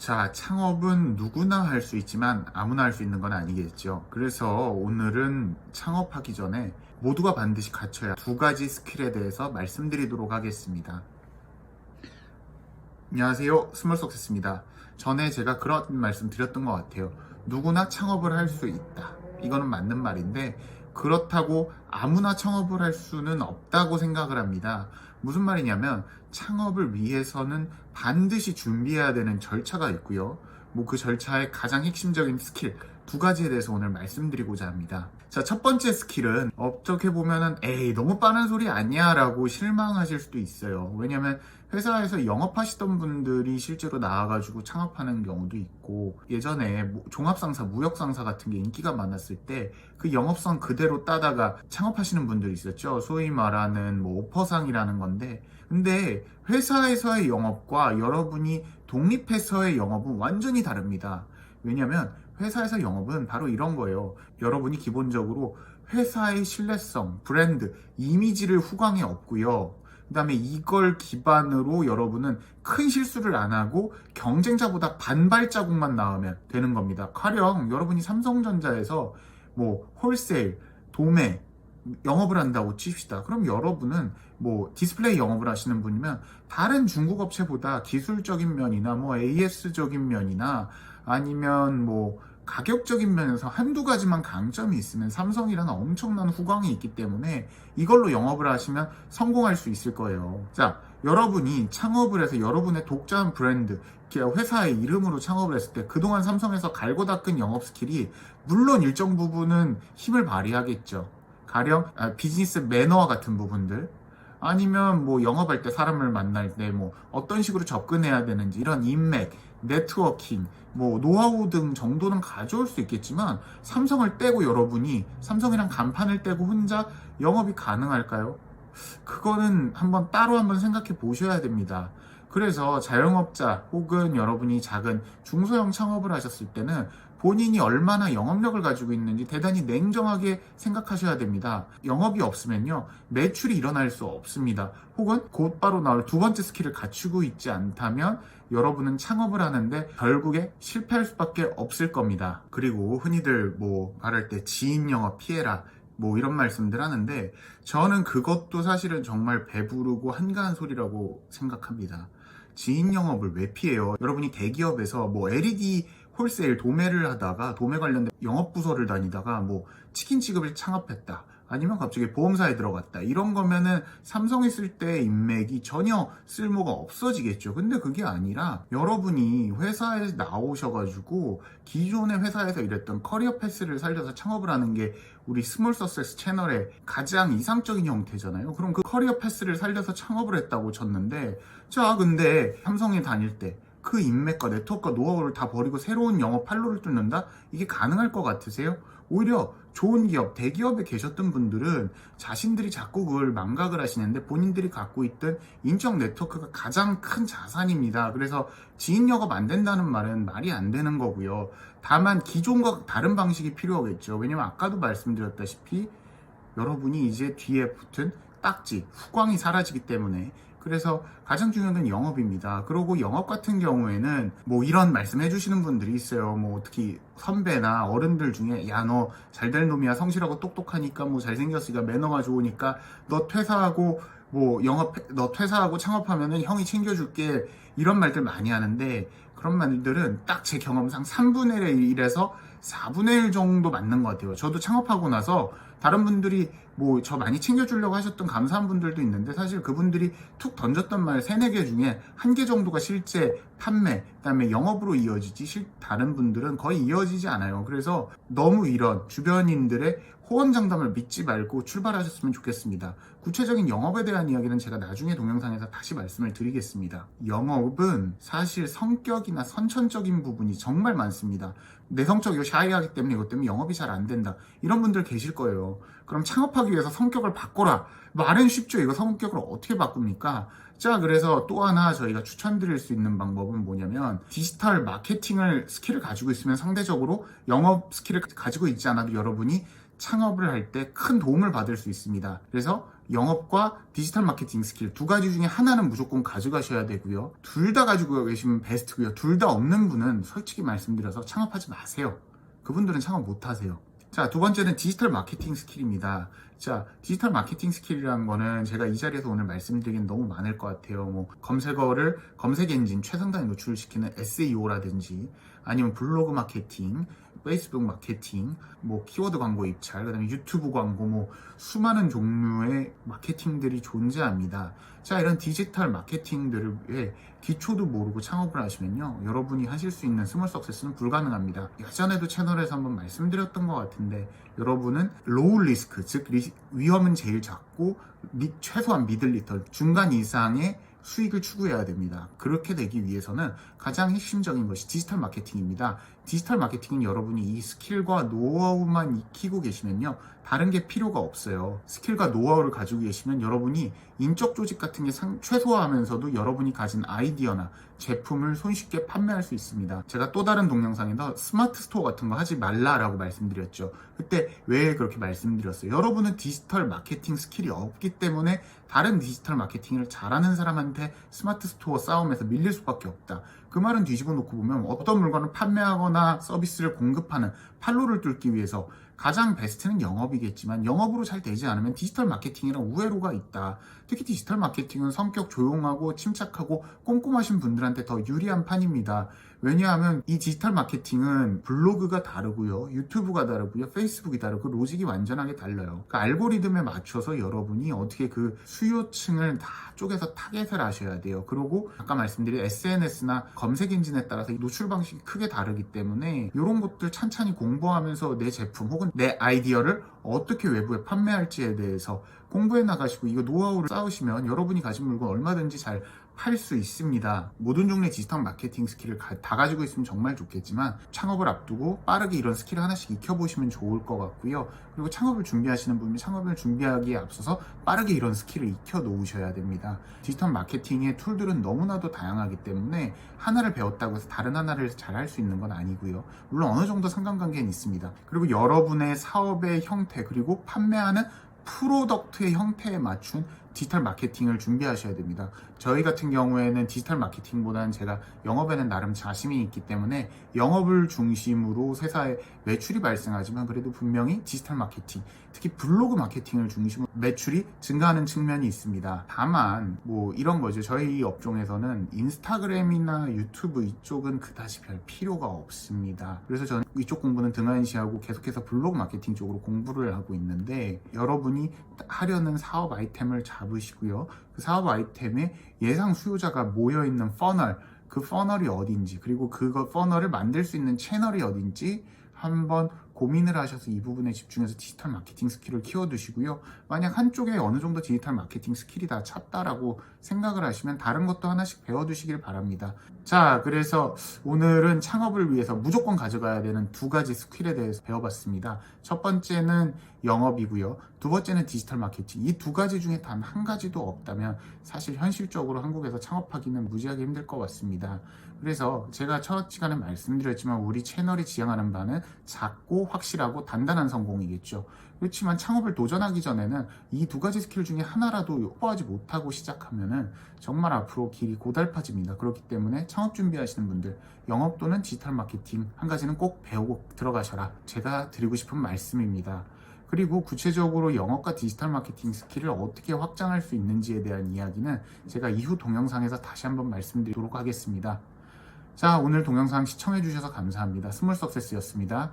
자, 창업은 누구나 할 수 있지만 아무나 할 수 있는 건 아니겠죠. 그래서 오늘은 창업하기 전에 모두가 반드시 갖춰야 두 가지 스킬에 대해서 말씀드리도록 하겠습니다. 안녕하세요. 스몰 석세스입니다. 전에 제가 그런 말씀 드렸던 것 같아요. 누구나 창업을 할 수 있다. 이거는 맞는 말인데 그렇다고 아무나 창업을 할 수는 없다고 생각을 합니다. 무슨 말이냐면 창업을 위해서는 반드시 준비해야 되는 절차가 있고요. 그 절차의 가장 핵심적인 스킬 두 가지에 대해서 오늘 말씀드리고자 합니다. 자, 첫 번째 스킬은 어떻게 보면은 에이 너무 빠른 소리 아니야 라고 실망하실 수도 있어요. 왜냐면 회사에서 영업하시던 분들이 실제로 나와가지고 창업하는 경우도 있고, 예전에 종합상사, 무역상사 같은 게 인기가 많았을 때 그 영업성 그대로 따다가 창업하시는 분들이 있었죠. 소위 말하는 오퍼상이라는 건데, 근데 회사에서의 영업과 여러분이 독립해서의 영업은 완전히 다릅니다. 왜냐면 회사에서 영업은 바로 이런 거예요. 여러분이 기본적으로 회사의 신뢰성, 브랜드, 이미지를 후광에 얻고요. 그 다음에 이걸 기반으로 여러분은 큰 실수를 안 하고 경쟁자보다 반발자국만 나오면 되는 겁니다. 가령 여러분이 삼성전자에서 홀세일, 도매 영업을 한다고 칩시다. 그럼 여러분은 디스플레이 영업을 하시는 분이면 다른 중국 업체보다 기술적인 면이나 AS적인 면이나 아니면 가격적인 면에서 한두 가지만 강점이 있으면 삼성이라는 엄청난 후광이 있기 때문에 이걸로 영업을 하시면 성공할 수 있을 거예요. 자, 여러분이 창업을 해서 여러분의 독자한 브랜드, 회사의 이름으로 창업을 했을 때 그동안 삼성에서 갈고 닦은 영업 스킬이 물론 일정 부분은 힘을 발휘하겠죠. 가령 비즈니스 매너와 같은 부분들, 아니면 영업할 때 사람을 만날 때 어떤 식으로 접근해야 되는지 이런 인맥, 네트워킹, 노하우 등 정도는 가져올 수 있겠지만 삼성을 떼고 여러분이 삼성이랑 간판을 떼고 혼자 영업이 가능할까요? 그거는 따로 한번 생각해 보셔야 됩니다. 그래서 자영업자 혹은 여러분이 작은 중소형 창업을 하셨을 때는 본인이 얼마나 영업력을 가지고 있는지 대단히 냉정하게 생각하셔야 됩니다. 영업이 없으면요, 매출이 일어날 수 없습니다. 혹은 곧바로 나올 두 번째 스킬을 갖추고 있지 않다면 여러분은 창업을 하는데 결국에 실패할 수밖에 없을 겁니다. 그리고 흔히들 말할 때 지인 영업 피해라 이런 말씀들 하는데, 저는 그것도 사실은 정말 배부르고 한가한 소리라고 생각합니다. 지인 영업을 왜 피해요? 여러분이 대기업에서 LED 홀세일 도매를 하다가 도매 관련된 영업 부서를 다니다가 치킨 지급을 창업했다, 아니면 갑자기 보험사에 들어갔다, 이런 거면은 삼성 있을 때 인맥이 전혀 쓸모가 없어지겠죠. 근데 그게 아니라 여러분이 회사에 나오셔가지고 기존의 회사에서 일했던 커리어 패스를 살려서 창업을 하는 게 우리 스몰 서세스 채널의 가장 이상적인 형태잖아요. 그럼 그 커리어 패스를 살려서 창업을 했다고 쳤는데, 자, 근데 삼성에 다닐 때 그 인맥과 네트워크와 노하우를 다 버리고 새로운 영업 판로를 뚫는다? 이게 가능할 것 같으세요? 오히려 좋은 기업, 대기업에 계셨던 분들은 자신들이 자꾸 그걸 망각을 하시는데 본인들이 갖고 있던 인적 네트워크가 가장 큰 자산입니다. 그래서 지인 영업 안 된다는 말은 말이 안 되는 거고요. 다만 기존과 다른 방식이 필요하겠죠. 왜냐면 아까도 말씀드렸다시피 여러분이 이제 뒤에 붙은 딱지, 후광이 사라지기 때문에. 그래서 가장 중요한 건 영업입니다. 그리고 영업 같은 경우에는 이런 말씀 해주시는 분들이 있어요. 특히 선배나 어른들 중에 야, 너 잘 될 놈이야, 성실하고 똑똑하니까 잘생겼으니까 매너가 좋으니까 너 퇴사하고 너 퇴사하고 창업하면은 형이 챙겨줄게, 이런 말들 많이 하는데, 그런 말들은 딱 제 경험상 3분의 1에서 4분의 1 정도 맞는 것 같아요. 저도 창업하고 나서 다른 분들이 저 많이 챙겨주려고 하셨던 감사한 분들도 있는데, 사실 그분들이 툭 던졌던 말 3, 4개 중에 1개 정도가 실제 판매, 그다음에 영업으로 이어지지, 다른 분들은 거의 이어지지 않아요. 그래서 너무 이런 주변인들의 호언장담을 믿지 말고 출발하셨으면 좋겠습니다. 구체적인 영업에 대한 이야기는 제가 나중에 동영상에서 다시 말씀을 드리겠습니다. 영업은 사실 성격이나 선천적인 부분이 정말 많습니다. 내성적이고 샤이하기 때문에 이것 때문에 영업이 잘 안 된다, 이런 분들 계실 거예요. 그럼 창업하기 위해서 성격을 바꿔라, 말은 쉽죠. 이거 성격을 어떻게 바꿉니까? 자, 그래서 또 하나 저희가 추천드릴 수 있는 방법은 뭐냐면, 디지털 마케팅을 스킬을 가지고 있으면 상대적으로 영업 스킬을 가지고 있지 않아도 여러분이 창업을 할 때 큰 도움을 받을 수 있습니다. 그래서 영업과 디지털 마케팅 스킬 두 가지 중에 하나는 무조건 가져가셔야 되고요. 둘 다 가지고 계시면 베스트고요. 둘 다 없는 분은 솔직히 말씀드려서 창업하지 마세요. 그분들은 창업 못 하세요. 자, 두 번째는 디지털 마케팅 스킬입니다. 자, 디지털 마케팅 스킬이라는 거는 제가 이 자리에서 오늘 말씀드리긴 너무 많을 것 같아요. 뭐 검색어를 검색 엔진 최상단에 노출시키는 SEO라든지 아니면 블로그 마케팅, 페이스북 마케팅, 뭐 키워드 광고 입찰, 그다음에 유튜브 광고, 뭐 수많은 종류의 마케팅들이 존재합니다. 자, 이런 디지털 마케팅들의 기초도 모르고 창업을 하시면요, 여러분이 하실 수 있는 스몰 석세스는 불가능합니다. 예전에도 채널에서 한번 말씀드렸던 것 같은데, 여러분은 로우 리스크, 즉 위험은 제일 작고 최소한 미들 리턴, 중간 이상의 수익을 추구해야 됩니다. 그렇게 되기 위해서는 가장 핵심적인 것이 디지털 마케팅입니다. 디지털 마케팅은 여러분이 이 스킬과 노하우만 익히고 계시면요, 다른 게 필요가 없어요. 스킬과 노하우를 가지고 계시면 여러분이 인적 조직 같은 게 최소화하면서도 여러분이 가진 아이디어나 제품을 손쉽게 판매할 수 있습니다. 제가 또 다른 동영상에서 스마트 스토어 같은 거 하지 말라라고 말씀드렸죠. 그때 왜 그렇게 말씀드렸어요? 여러분은 디지털 마케팅 스킬이 없기 때문에 다른 디지털 마케팅을 잘하는 사람한테 스마트 스토어 싸움에서 밀릴 수밖에 없다. 그 말은 뒤집어 놓고 보면 어떤 물건을 판매하거나 서비스를 공급하는 판로를 뚫기 위해서 가장 베스트는 영업이겠지만 영업으로 잘 되지 않으면 디지털 마케팅이랑 우회로가 있다. 특히 디지털 마케팅은 성격 조용하고 침착하고 꼼꼼하신 분들한테 더 유리한 판입니다. 왜냐하면 이 디지털 마케팅은 블로그가 다르고요, 유튜브가 다르고요, 페이스북이 다르고 로직이 완전하게 달라요. 그 알고리즘에 맞춰서 여러분이 어떻게 그 수요층을 다 쪼개서 타겟을 하셔야 돼요. 그리고 아까 말씀드린 SNS나 검색 엔진에 따라서 노출 방식이 크게 다르기 때문에 이런 것들 찬찬히 공부하면서 내 제품 혹은 내 아이디어를 어떻게 외부에 판매할지에 대해서 공부해 나가시고 이거 노하우를 쌓으시면 여러분이 가진 물건 얼마든지 잘 팔 수 있습니다. 모든 종류의 디지털 마케팅 스킬을 다 가지고 있으면 정말 좋겠지만 창업을 앞두고 빠르게 이런 스킬을 하나씩 익혀보시면 좋을 것 같고요. 그리고 창업을 준비하시는 분이 창업을 준비하기에 앞서서 빠르게 이런 스킬을 익혀 놓으셔야 됩니다. 디지털 마케팅의 툴들은 너무나도 다양하기 때문에 하나를 배웠다고 해서 다른 하나를 잘 할 수 있는 건 아니고요. 물론 어느 정도 상관관계는 있습니다. 그리고 여러분의 사업의 형태 그리고 판매하는 프로덕트의 형태에 맞춘 디지털 마케팅을 준비하셔야 됩니다. 저희 같은 경우에는 디지털 마케팅보다는 제가 영업에는 나름 자신이 있기 때문에 영업을 중심으로 회사에 매출이 발생하지만 그래도 분명히 디지털 마케팅, 특히 블로그 마케팅을 중심으로 매출이 증가하는 측면이 있습니다. 다만 뭐 이런 거죠. 저희 업종에서는 인스타그램이나 유튜브 이쪽은 그다지 별 필요가 없습니다. 그래서 저는 이쪽 공부는 등한시하고 계속해서 블로그 마케팅 쪽으로 공부를 하고 있는데, 여러분이 하려는 사업 아이템을 잡으시고요, 그 사업 아이템에 예상 수요자가 모여있는 퍼널, 그 퍼널이 어딘지, 그리고 그거 퍼널을 만들 수 있는 채널이 어딘지 한번 고민을 하셔서 이 부분에 집중해서 디지털 마케팅 스킬을 키워두시고요. 만약 한쪽에 어느 정도 디지털 마케팅 스킬이 다 찼다라고 생각을 하시면 다른 것도 하나씩 배워두시길 바랍니다. 자, 그래서 오늘은 창업을 위해서 무조건 가져가야 되는 두 가지 스킬에 대해서 배워봤습니다. 첫 번째는 영업이고요. 두 번째는 디지털 마케팅. 이 두 가지 중에 단 한 가지도 없다면 사실 현실적으로 한국에서 창업하기는 무지하게 힘들 것 같습니다. 그래서 제가 첫 시간에 말씀드렸지만 우리 채널이 지향하는 바는 작고 확실하고 단단한 성공이겠죠. 그렇지만 창업을 도전하기 전에는 이 두 가지 스킬 중에 하나라도 확보하지 못하고 시작하면은 정말 앞으로 길이 고달파집니다. 그렇기 때문에 창업 준비하시는 분들, 영업 또는 디지털 마케팅 한 가지는 꼭 배우고 들어가셔라, 제가 드리고 싶은 말씀입니다. 그리고 구체적으로 영업과 디지털 마케팅 스킬을 어떻게 확장할 수 있는지에 대한 이야기는 제가 이후 동영상에서 다시 한번 말씀드리도록 하겠습니다. 자, 오늘 동영상 시청해주셔서 감사합니다. 스몰 석세스였습니다.